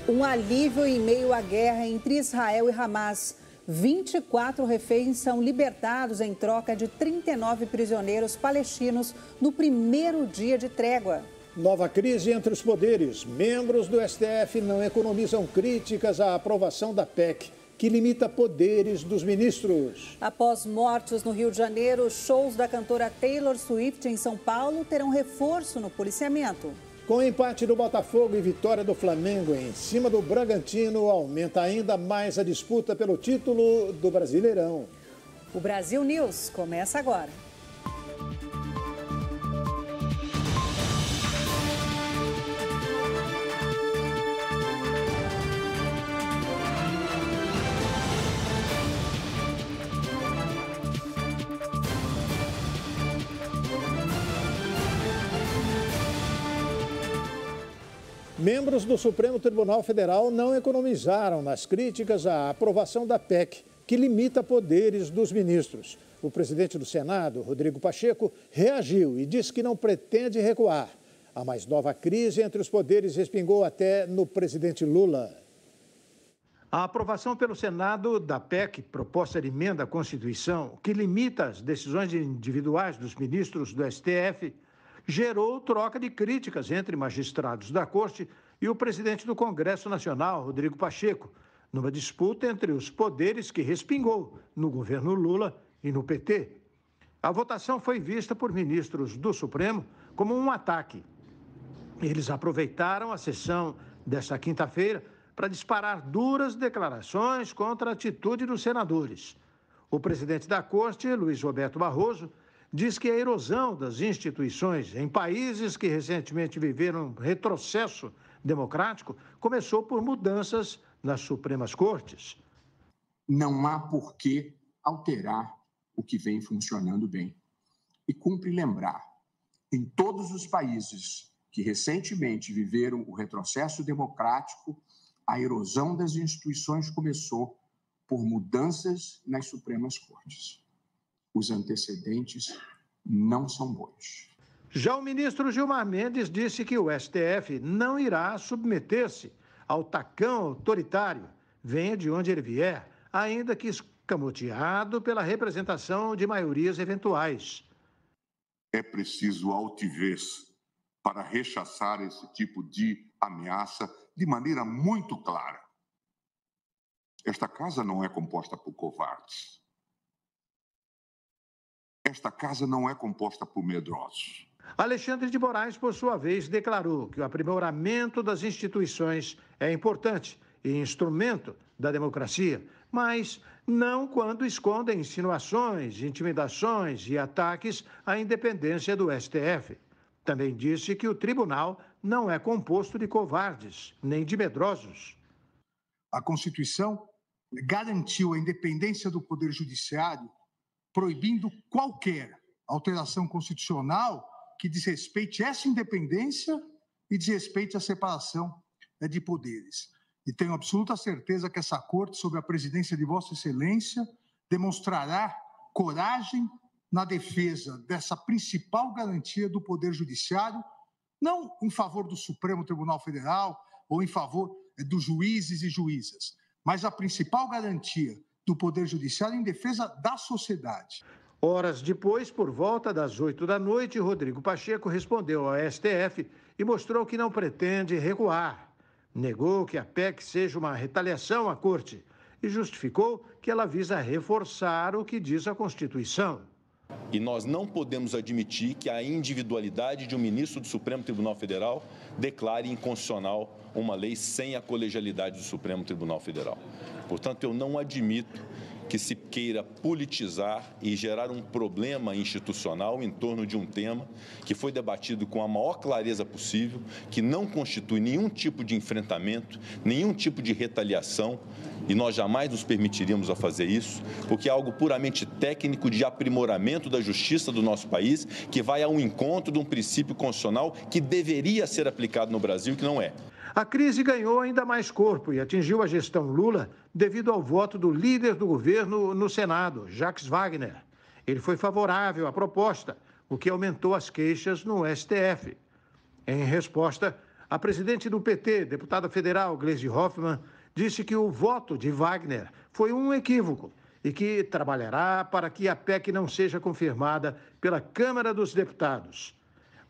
Um alívio em meio à guerra entre Israel e Hamas. 24 reféns são libertados em troca de 39 prisioneiros palestinos no primeiro dia de trégua. Nova crise entre os poderes. Membros do STF não economizam críticas à aprovação da PEC, que limita poderes dos ministros. Após mortes no Rio de Janeiro, shows da cantora Taylor Swift em São Paulo terão reforço no policiamento. Com o empate do Botafogo e vitória do Flamengo em cima do Bragantino, aumenta ainda mais a disputa pelo título do Brasileirão. O Brasil News começa agora. Membros do Supremo Tribunal Federal não economizaram nas críticas à aprovação da PEC, que limita poderes dos ministros. O presidente do Senado, Rodrigo Pacheco, reagiu e disse que não pretende recuar. A mais nova crise entre os poderes respingou até no presidente Lula. A aprovação pelo Senado da PEC, proposta de emenda à Constituição, que limita as decisões individuais dos ministros do STF, gerou troca de críticas entre magistrados da Corte e o presidente do Congresso Nacional, Rodrigo Pacheco, numa disputa entre os poderes que respingou no governo Lula e no PT. A votação foi vista por ministros do Supremo como um ataque. Eles aproveitaram a sessão desta quinta-feira para disparar duras declarações contra a atitude dos senadores. O presidente da Corte, Luiz Roberto Barroso, diz que a erosão das instituições em países que recentemente viveram um retrocesso democrático começou por mudanças nas Supremas Cortes. Não há por que alterar o que vem funcionando bem. E cumpre lembrar, em todos os países que recentemente viveram o retrocesso democrático, a erosão das instituições começou por mudanças nas Supremas Cortes. Os antecedentes não são bons. Já o ministro Gilmar Mendes disse que o STF não irá submeter-se ao tacão autoritário, venha de onde ele vier, ainda que escamoteado pela representação de maiorias eventuais. É preciso altivez para rechaçar esse tipo de ameaça de maneira muito clara. Esta casa não é composta por covardes. Esta casa não é composta por medrosos. Alexandre de Moraes, por sua vez, declarou que o aprimoramento das instituições é importante e instrumento da democracia, mas não quando escondem insinuações, intimidações e ataques à independência do STF. Também disse que o tribunal não é composto de covardes, nem de medrosos. A Constituição garantiu a independência do Poder Judiciário, proibindo qualquer alteração constitucional que desrespeite essa independência e desrespeite a separação de poderes. E tenho absoluta certeza que essa Corte, sob a presidência de Vossa Excelência, demonstrará coragem na defesa dessa principal garantia do Poder Judiciário, não em favor do Supremo Tribunal Federal ou em favor dos juízes e juízas, mas a principal garantia do Poder Judiciário em defesa da sociedade. Horas depois, por volta das 8 da noite, Rodrigo Pacheco respondeu ao STF e mostrou que não pretende recuar. Negou que a PEC seja uma retaliação à Corte e justificou que ela visa reforçar o que diz a Constituição. E nós não podemos admitir que a individualidade de um ministro do Supremo Tribunal Federal declare inconstitucional uma lei sem a colegialidade do Supremo Tribunal Federal. Portanto, eu não admito que se queira politizar e gerar um problema institucional em torno de um tema que foi debatido com a maior clareza possível, que não constitui nenhum tipo de enfrentamento, nenhum tipo de retaliação, e nós jamais nos permitiríamos a fazer isso, porque é algo puramente técnico de aprimoramento da justiça do nosso país, que vai ao encontro de um princípio constitucional que deveria ser aplicado no Brasil, que não é. A crise ganhou ainda mais corpo e atingiu a gestão Lula devido ao voto do líder do governo no Senado, Jacques Wagner. Ele foi favorável à proposta, o que aumentou as queixas no STF. Em resposta, A presidente do PT, deputada federal Gleisi Hoffmann, disse que o voto de Wagner foi um equívoco e que trabalhará para que a PEC não seja confirmada pela Câmara dos Deputados.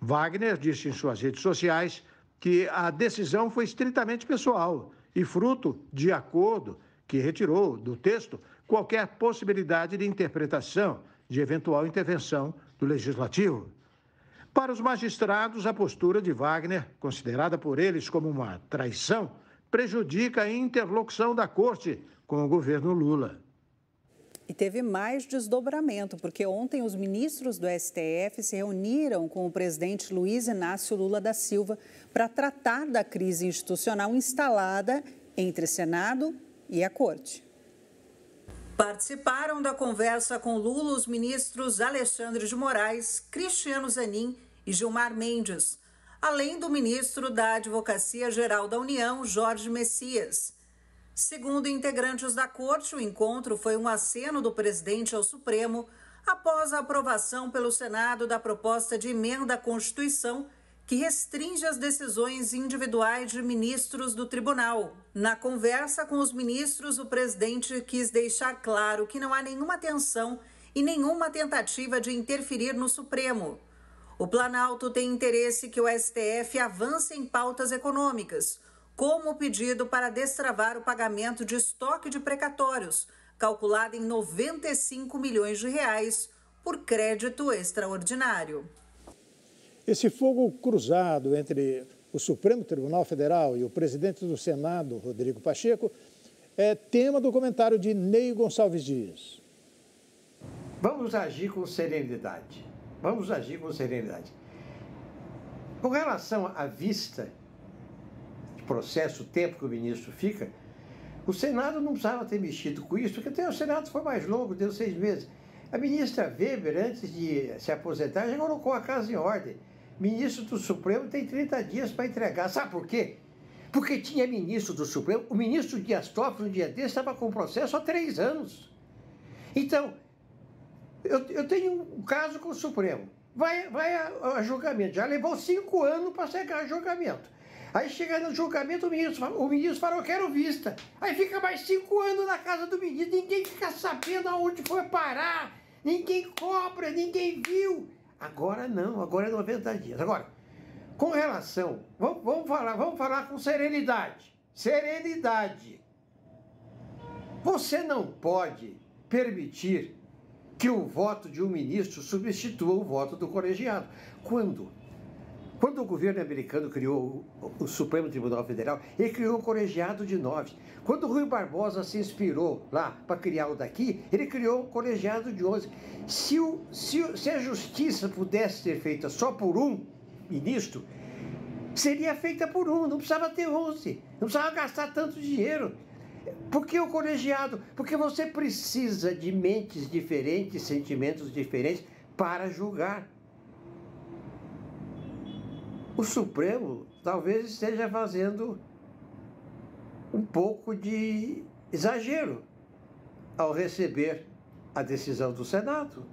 Wagner disse em suas redes sociais que a decisão foi estritamente pessoal e fruto de acordo que retirou do texto qualquer possibilidade de interpretação de eventual intervenção do Legislativo. Para os magistrados, a postura de Wagner, considerada por eles como uma traição, prejudica a interlocução da Corte com o governo Lula. E teve mais desdobramento, porque ontem os ministros do STF se reuniram com o presidente Luiz Inácio Lula da Silva para tratar da crise institucional instalada entre Senado e a Corte. Participaram da conversa com Lula os ministros Alexandre de Moraes, Cristiano Zanin e Gilmar Mendes, além do ministro da Advocacia Geral da União, Jorge Messias. Segundo integrantes da Corte, o encontro foi um aceno do presidente ao Supremo após a aprovação pelo Senado da proposta de emenda à Constituição que restringe as decisões individuais de ministros do tribunal. Na conversa com os ministros, o presidente quis deixar claro que não há nenhuma tensão e nenhuma tentativa de interferir no Supremo. O Planalto tem interesse que o STF avance em pautas econômicas, como o pedido para destravar o pagamento de estoque de precatórios, calculado em 95 milhões de reais por crédito extraordinário. Esse fogo cruzado entre o Supremo Tribunal Federal e o presidente do Senado, Rodrigo Pacheco, é tema do comentário de Ney Gonçalves Dias. Vamos agir com serenidade. Vamos agir com serenidade. Com relação à vista de processo, o tempo que o ministro fica, o Senado não precisava ter mexido com isso, porque até o Senado foi mais longo, deu 6 meses. A ministra Weber, antes de se aposentar, já colocou a casa em ordem. O ministro do Supremo tem 30 dias para entregar. Sabe por quê? Porque tinha ministro do Supremo, o ministro Dias Toffoli, um dia desse, estava com processo há 3 anos. Então, eu tenho um caso com o Supremo. Vai a julgamento. Já levou 5 anos para chegar a julgamento. Aí chega no julgamento, o ministro fala, eu quero vista. Aí fica mais 5 anos na casa do ministro. Ninguém fica sabendo aonde foi parar. Ninguém cobra, ninguém viu. Agora não, agora é 90 dias. Agora, com relação, vamos falar com serenidade. Serenidade. Você não pode permitir que o voto de um ministro substitua o voto do colegiado. Quando o governo americano criou o Supremo Tribunal Federal, ele criou um colegiado de 9. Quando o Rui Barbosa se inspirou lá para criar o daqui, ele criou um colegiado de 11. Se a justiça pudesse ser feita só por um ministro, seria feita por um, não precisava ter 11, não precisava gastar tanto dinheiro. Por que o colegiado? Porque você precisa de mentes diferentes, sentimentos diferentes para julgar. O Supremo talvez esteja fazendo um pouco de exagero ao receber a decisão do Senado.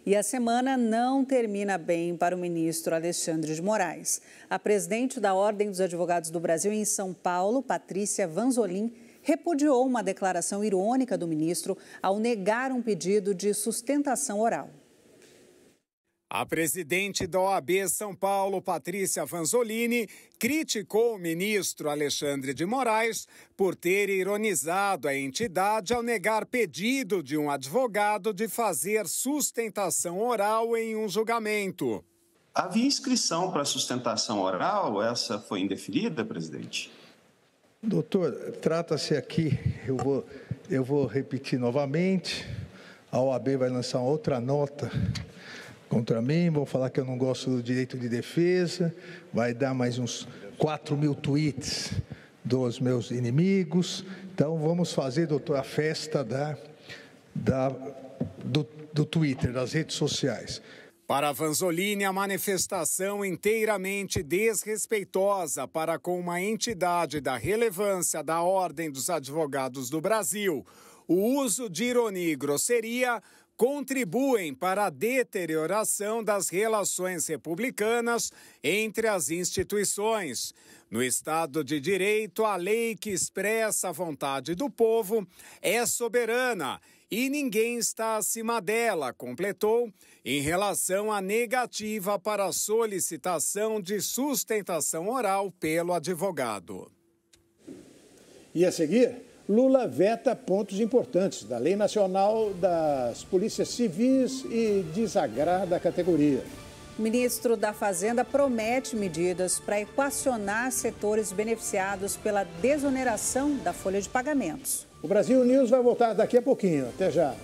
E a semana não termina bem para o ministro Alexandre de Moraes. A presidente da Ordem dos Advogados do Brasil em São Paulo, Patrícia Vanzolin, repudiou uma declaração irônica do ministro ao negar um pedido de sustentação oral. A presidente da OAB São Paulo, Patrícia Vanzolin, criticou o ministro Alexandre de Moraes por ter ironizado a entidade ao negar pedido de um advogado de fazer sustentação oral em um julgamento. Havia inscrição para sustentação oral, essa foi indeferida, presidente? Doutor, trata-se aqui, eu vou repetir novamente, a OAB vai lançar outra nota contra mim, vão falar que eu não gosto do direito de defesa, vai dar mais uns 4.000 tweets dos meus inimigos. Então, vamos fazer, doutor, a festa do Twitter, das redes sociais. Para Vanzolin, a manifestação inteiramente desrespeitosa para com uma entidade da relevância da Ordem dos Advogados do Brasil. O uso de ironia e grosseria contribuem para a deterioração das relações republicanas entre as instituições. No Estado de Direito, a lei que expressa a vontade do povo é soberana e ninguém está acima dela, completou, em relação à negativa para a solicitação de sustentação oral pelo advogado. E a seguir, Lula veta pontos importantes da Lei Nacional das Polícias Civis e desagrada a categoria. O ministro da Fazenda promete medidas para equacionar setores beneficiados pela desoneração da folha de pagamentos. O Brasil News vai voltar daqui a pouquinho. Até já.